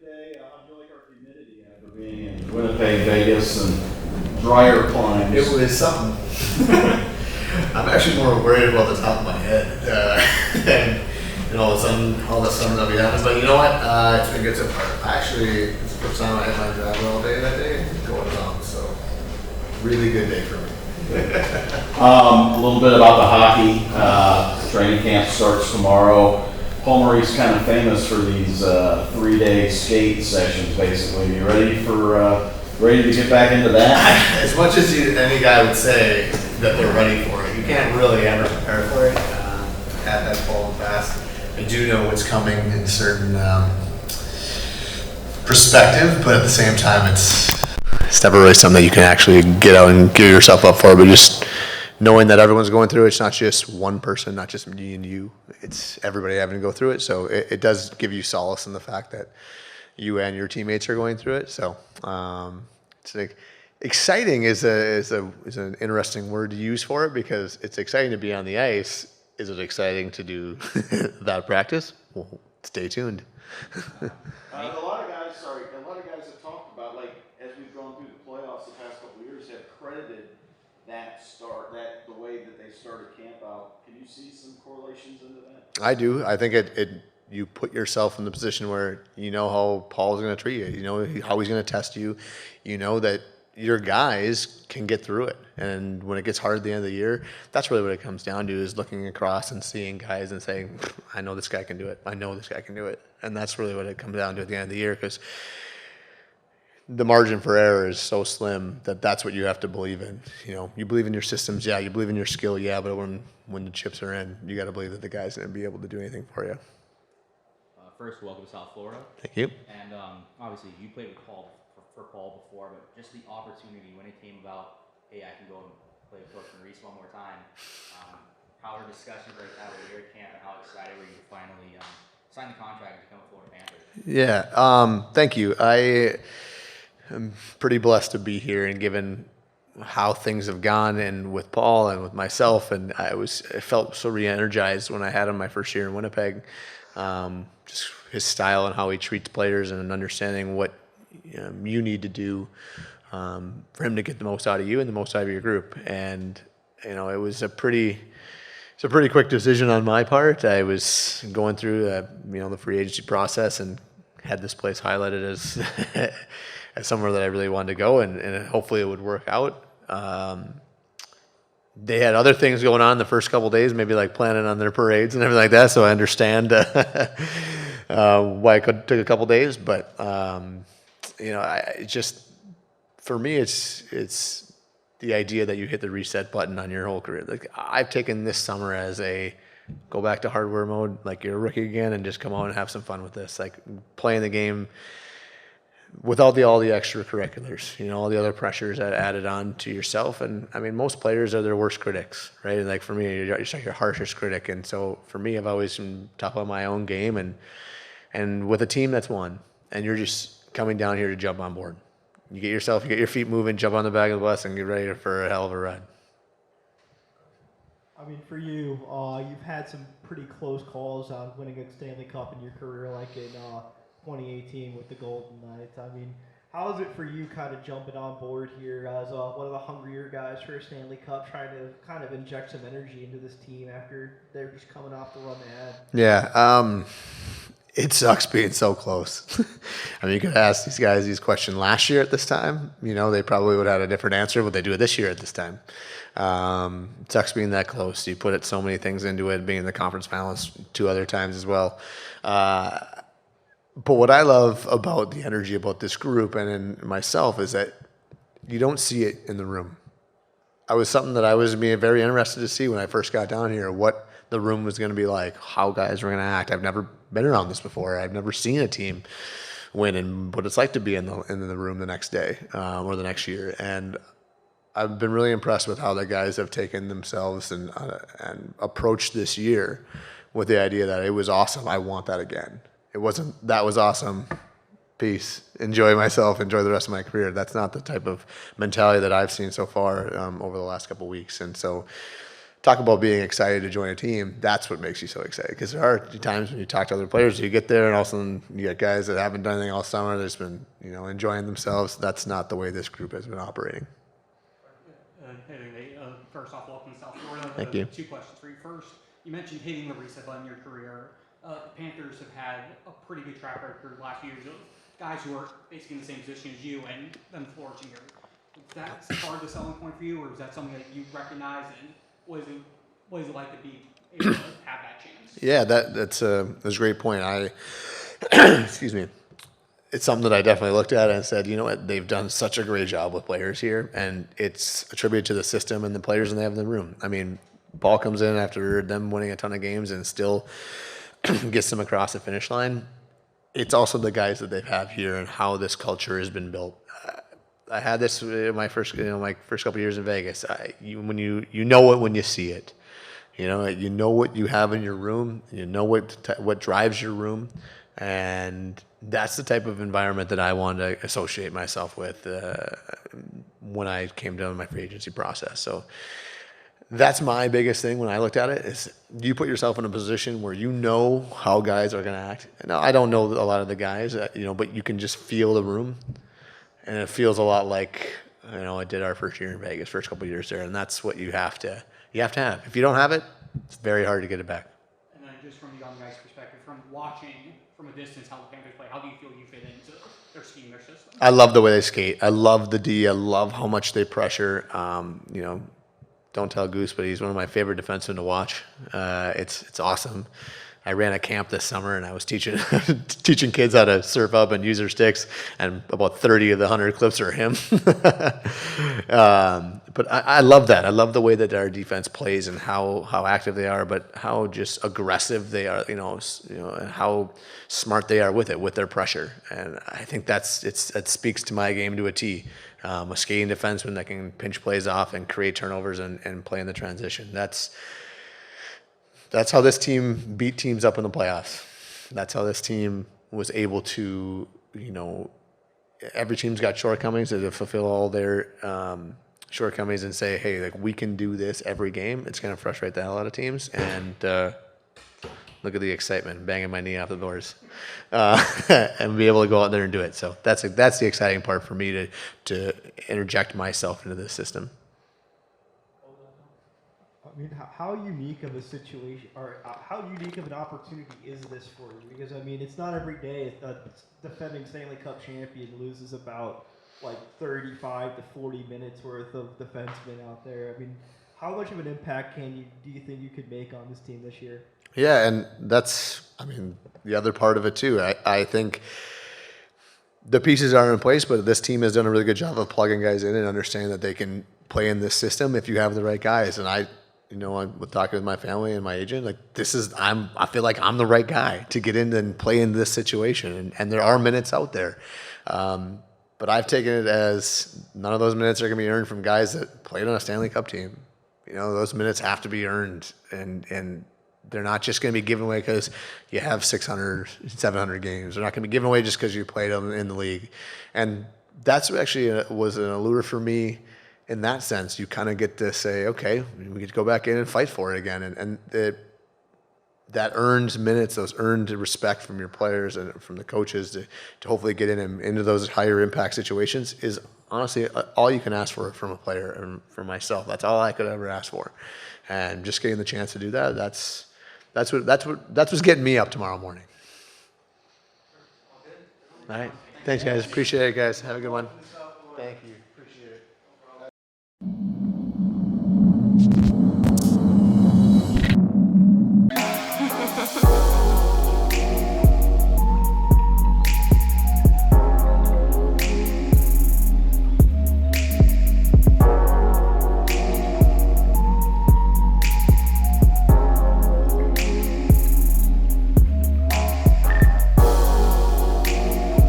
Great day. How'd you like our humidity after being in Winnipeg, Vegas, and drier climes? It was something. I'm actually more worried about the top of my head and all the sun that we have. But you know what? It's been good so far. Actually, it's the first time I had my driver all day that day going on. So, really good day for me. A little bit about the hockey. Training camp starts tomorrow. Maurice kind of famous for these 3-day skate sessions. Basically, you ready to get back into that? As much as any guy would say that they're ready for it, you can't really ever prepare for it. Had that fallen fast. I do know what's coming in certain perspective, but at the same time, it's never really something that you can actually get out and gear yourself up for. But just knowing that everyone's going through it, it's not just one person, not just me and you. It's everybody having to go through it. So it does give you solace in the fact that you and your teammates are going through it. So it's like exciting is an interesting word to use for it, because it's exciting to be on the ice. Is it exciting to do that practice? Well, stay tuned. A lot of guys have talked about, like, as we've gone through the playoffs the past couple of years, have credited the way that they started camp out. Can you see some correlations into that? I do. I think you put yourself in the position where you know how Paul's going to treat you. You know how he's going to test you. You know that your guys can get through it. And when it gets hard at the end of the year, that's really what it comes down to, is looking across and seeing guys and saying, I know this guy can do it. I know this guy can do it. And that's really what it comes down to at the end of the year, because the margin for error is so slim that that's what you have to believe in. You know, you believe in your systems, yeah, you believe in your skill, yeah, but when the chips are in, you got to believe that the guy's going to be able to do anything for you. First, welcome to South Florida. Thank you. And obviously, you played with Paul for Paul before, but just the opportunity when it came about, hey, I can go and play with Coach Maurice one more time. How were discussions like that with your camp, and how excited were you to finally sign the contract and become a Florida Panther? Yeah, thank you. I am pretty blessed to be here, and given how things have gone, and with Paul and with myself, and I felt so re-energized when I had him my first year in Winnipeg. Just his style and how he treats players, and understanding what you need to do for him to get the most out of you and the most out of your group. And it was a pretty quick decision on my part. I was going through the free agency process, and had this place highlighted as as somewhere that I really wanted to go, and hopefully it would work out. They had other things going on the first couple of days, maybe like planning on their parades and everything like that. So I understand why it took a couple of days. But for me, it's the idea that you hit the reset button on your whole career. Like, I've taken this summer as a go back to hardware mode, like you're a rookie again, and just come out and have some fun with this, like playing the game without all the extracurriculars, all the other pressures that added on to yourself. And I mean, most players are their worst critics, right? Like for me, you're like your harshest critic. And so for me, I've always been tough on my own game, and with a team that's won, and you're just coming down here to jump on board. You get your feet moving, jump on the back of the bus, and get ready for a hell of a ride. I mean, for you, you've had some pretty close calls on winning a Stanley Cup in your career, like in 2018 with the Golden Knights. I mean, how is it for you kind of jumping on board here as one of the hungrier guys for a Stanley Cup, trying to kind of inject some energy into this team after they're just coming off the run they had? Yeah, it sucks being so close. I mean, you could ask these guys these questions last year at this time. They probably would have had a different answer, but they do it this year at this time. It sucks being that close. You put so many things into it, being in the conference finals 2 other times as well. But what I love about the energy about this group and in myself is that you don't see it in the room. I was something that I was being very interested to see when I first got down here, what the room was going to be like, how guys were going to act. I've never been around this before. I've never seen a team win, and what it's like to be in the room the next day or the next year. And I've been really impressed with how the guys have taken themselves and approached this year with the idea that it was awesome. I want that again. It wasn't, that was awesome, peace, enjoy myself, enjoy the rest of my career. That's not the type of mentality that I've seen so far over the last couple of weeks. And so talk about being excited to join a team. That's what makes you so excited, because there are times when you talk to other players, you get there and all of a sudden you get guys that haven't done anything all summer. They've just been, enjoying themselves. That's not the way this group has been operating. Hey, Nate. First off, welcome to South Florida. Thank you. 2 questions for you. First, you mentioned hitting the reset button in your career. The Panthers have had a pretty good track record the last few years of guys who are basically in the same position as you and them flourishing here. Is that part of the selling point for you, or is that something that you recognize, and what is it like to be able to have that chance? Yeah, that's a great point. Excuse me. It's something that I definitely looked at and said, you know what, they've done such a great job with players here, and it's attributed to the system and the players they have in the room. I mean, Paul comes in after them winning a ton of games and still gets them across the finish line. It's also the guys that they have here and how this culture has been built. I had this in my first couple of years in Vegas. You know it when you see it. You know what you have in your room. You know what drives your room, and that's the type of environment that I wanted to associate myself with when I came down my free agency process. So that's my biggest thing when I looked at it is you put yourself in a position where you know how guys are going to act. Now, I don't know a lot of the guys, but you can just feel the room, and it feels a lot like I did our first year in Vegas, first couple of years there, and that's what you have to have. If you don't have it, it's very hard to get it back. And then just from the young guy's perspective, from watching from a distance how the Panthers play, how do you feel you fit into their scheme, their system? I love the way they skate. I love the D. I love how much they pressure. Don't tell Goose, but he's one of my favorite defensemen to watch. It's awesome. I ran a camp this summer, and I was teaching teaching kids how to surf up and use their sticks, and about 30 of the 100 clips are him. But I love that. I love the way that our defense plays and how active they are, but how just aggressive they are. And how smart they are with their pressure. And I think that speaks to my game to a T. A skating defenseman that can pinch plays off and create turnovers and play in the transition. That's how this team beat teams up in the playoffs. That's how this team was able to, every team's got shortcomings, to fulfill all their shortcomings and say, hey, like, we can do this every game. It's going to frustrate the hell out of teams. And look at the excitement, banging my knee off the doors, and be able to go out there and do it. So that's the exciting part for me to interject myself into this system. I mean, how unique of a situation, or how unique of an opportunity is this for you? Because, I mean, it's not every day a defending Stanley Cup champion loses about, 35 to 40 minutes worth of defensemen out there. I mean, how much of an impact do you think you could make on this team this year? Yeah, and that's, the other part of it, too. I think the pieces are in place, but this team has done a really good job of plugging guys in and understanding that they can play in this system if you have the right guys. And I'm talking with my family and my agent, I feel like I'm the right guy to get in and play in this situation. And there are minutes out there. But I've taken it as none of those minutes are going to be earned from guys that played on a Stanley Cup team. Those minutes have to be earned, and they're not just going to be given away because you have 600, 700 games. They're not going to be given away just because you played them in the league. And that's actually was an allure for me. In that sense, you kind of get to say, okay, we get to go back in and fight for it again. And that earned minutes, those earned respect from your players and from the coaches to hopefully get in and into those higher impact situations is honestly all you can ask for from a player and for myself. That's all I could ever ask for. And just getting the chance to do that, that's what's getting me up tomorrow morning. All right. Thanks, guys. Appreciate it, guys. Have a good one. Thank you.